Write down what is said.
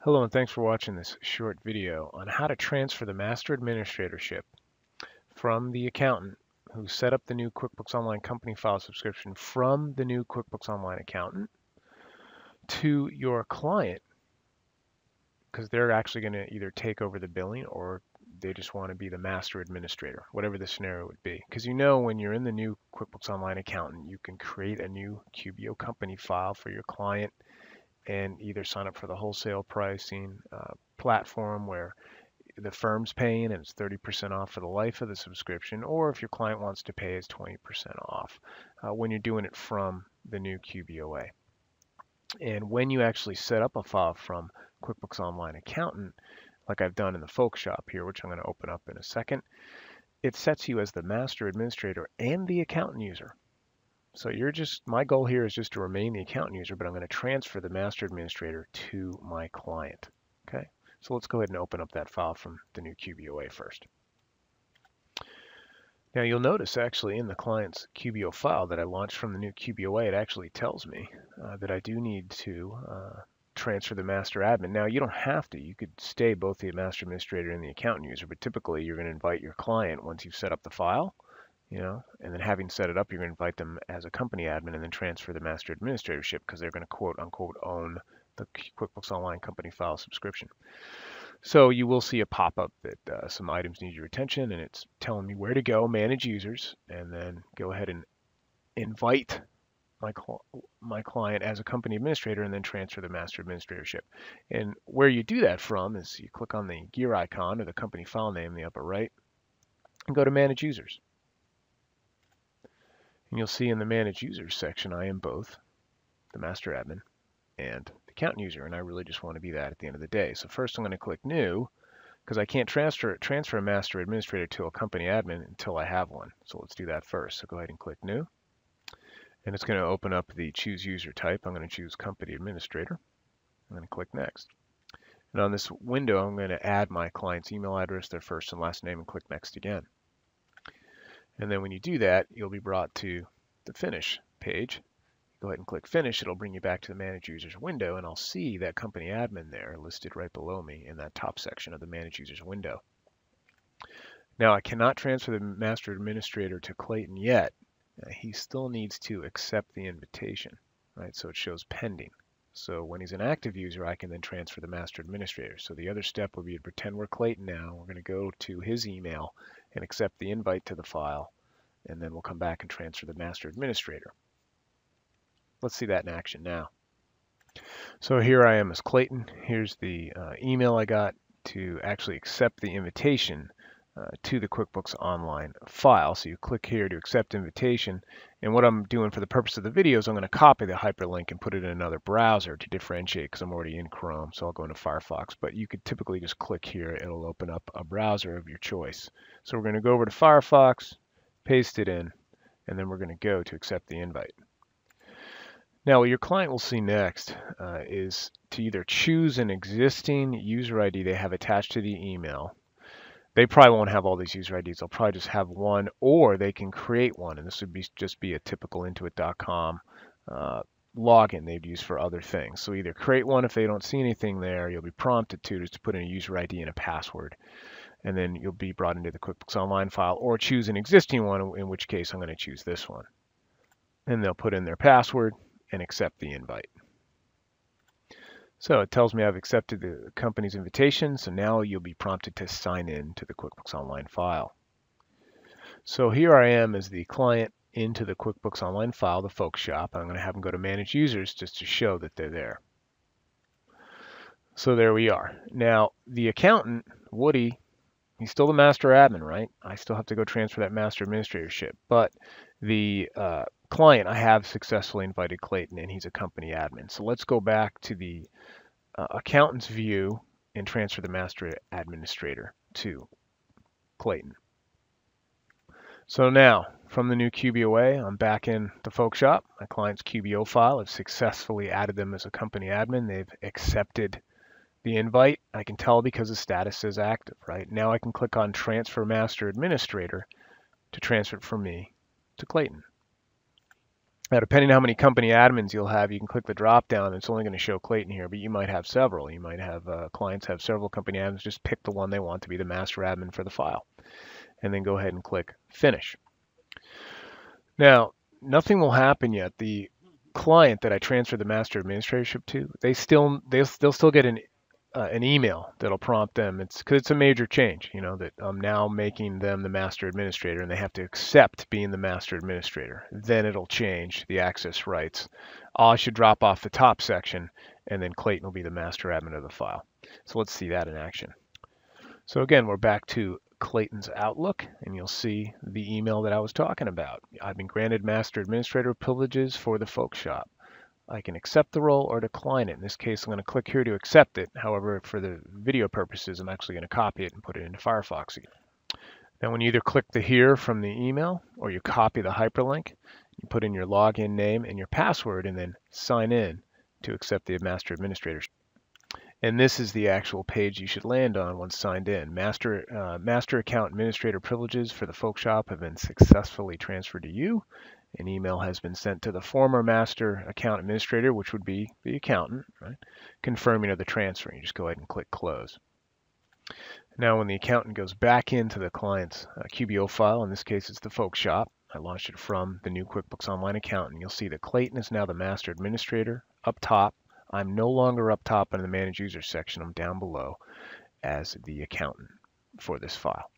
Hello and thanks for watching this short video on how to transfer the master administratorship from the accountant who set up the new QuickBooks Online company file subscription from the new QuickBooks Online accountant to your client, because they're actually going to either take over the billing or they just want to be the master administrator, whatever the scenario would be. Because when you're in the new QuickBooks Online accountant, you can create a new QBO company file for your client and either sign up for the wholesale pricing platform where the firm's paying and it's 30% off for the life of the subscription, or if your client wants to pay, it's 20% off when you're doing it from the new QBOA. And when you actually set up a file from QuickBooks Online Accountant, like I've done in the Folk Shop here, which I'm going to open up in a second, it sets you as the master administrator and the accountant user. So my goal here is just to remain the accountant user, but I'm going to transfer the master administrator to my client. Okay, so let's go ahead and open up that file from the new QBOA first. Now you'll notice actually in the client's QBO file that I launched from the new QBOA, it actually tells me that I do need to transfer the master admin. Now you don't have to. You could stay both the master administrator and the accountant user, but typically you're going to invite your client once you've set up the file. And then having set it up, you're going to invite them as a company admin and then transfer the master administratorship because they're going to quote unquote own the QuickBooks Online company file subscription. So you will see a pop-up that some items need your attention, and it's telling me where to go, manage users, and then go ahead and invite my client as a company administrator and then transfer the master administratorship. And where you do that from is you click on the gear icon or the company file name in the upper right and go to manage users. And you'll see in the Manage Users section, I am both the master admin and the accountant user, and I really just want to be that at the end of the day. So first I'm going to click New, because I can't transfer a master administrator to a company admin until I have one. So let's do that first. So go ahead and click New, and it's going to open up the Choose User Type. I'm going to choose Company Administrator. I'm going to click Next. And on this window, I'm going to add my client's email address, their first and last name, and click Next again. And then when you do that, you'll be brought to the Finish page. Go ahead and click Finish. It'll bring you back to the Manage Users window, and I'll see that company admin there listed right below me in that top section of the Manage Users window. Now, I cannot transfer the master administrator to Clayton yet. He still needs to accept the invitation, right? So it shows pending. So when he's an active user, I can then transfer the master administrator. So the other step would be to pretend we're Clayton now. We're going to go to his email and accept the invite to the file, and then we'll come back and transfer the master administrator. Let's see that in action now. So here I am as Clayton. Here's the email I got to actually accept the invitation to the QuickBooks Online file. So you click here to accept invitation, and what I'm doing for the purpose of the video is I'm going to copy the hyperlink and put it in another browser to differentiate, because I'm already in Chrome, so I'll go into Firefox. But you could typically just click here, it'll open up a browser of your choice. So we're going to go over to Firefox, paste it in, and then we're going to go to accept the invite. Now what your client will see next is to either choose an existing user ID they have attached to the email. They probably won't have all these user IDs. They'll probably just have one, or they can create one, and this would just be a typical Intuit.com login they'd use for other things. So either create one if they don't see anything there. You'll be prompted to just put in a user ID and a password, and then you'll be brought into the QuickBooks Online file, or choose an existing one, in which case I'm going to choose this one. And they'll put in their password and accept the invite. So it tells me I've accepted the company's invitation, so now you'll be prompted to sign in to the QuickBooks Online file. So here I am as the client into the QuickBooks Online file, the Folk Shop. I'm going to have them go to Manage Users just to show that they're there. So there we are. Now the accountant, Woody, he's still the master admin, right? I still have to go transfer that master administratorship, but the client, I have successfully invited Clayton, and he's a company admin. So let's go back to the accountant's view and transfer the master administrator to Clayton. So now, from the new QBOA, I'm back in the Folk Shop. My client's QBO file, I've successfully added them as a company admin. They've accepted the invite. I can tell because the status says active, right? Now I can click on Transfer Master Administrator to transfer it from me to Clayton. Now, depending on how many company admins you'll have, you can click the drop down. It's only going to show Clayton here, but you might have several. You might have clients have several company admins. Just pick the one they want to be the master admin for the file, and then go ahead and click Finish. Now, nothing will happen yet. The client that I transferred the master administratorship to, they'll still get an email that'll prompt them. It's because it's a major change, that I'm now making them the master administrator, and they have to accept being the master administrator. Then it'll change the access rights. I should drop off the top section, and then Clayton will be the master admin of the file. So let's see that in action. So again, we're back to Clayton's Outlook, and you'll see the email that I was talking about. I've been granted master administrator privileges for the folk shop. I can accept the role or decline it. In this case, I'm going to click here to accept it. However, for the video purposes, I'm actually going to copy it and put it into Firefox again. Now, when you either click the here from the email or you copy the hyperlink, you put in your login name and your password and then sign in to accept the master administrator. And this is the actual page you should land on once signed in. Master account administrator privileges for the folk shop have been successfully transferred to you. An email has been sent to the former master account administrator, which would be the accountant, right, confirming of the transfer. You just go ahead and click Close. Now, when the accountant goes back into the client's QBO file, in this case it's the folk shop, I launched it from the new QuickBooks Online account, and you'll see that Clayton is now the master administrator up top. I'm no longer up top in the Manage Users section. I'm down below as the accountant for this file.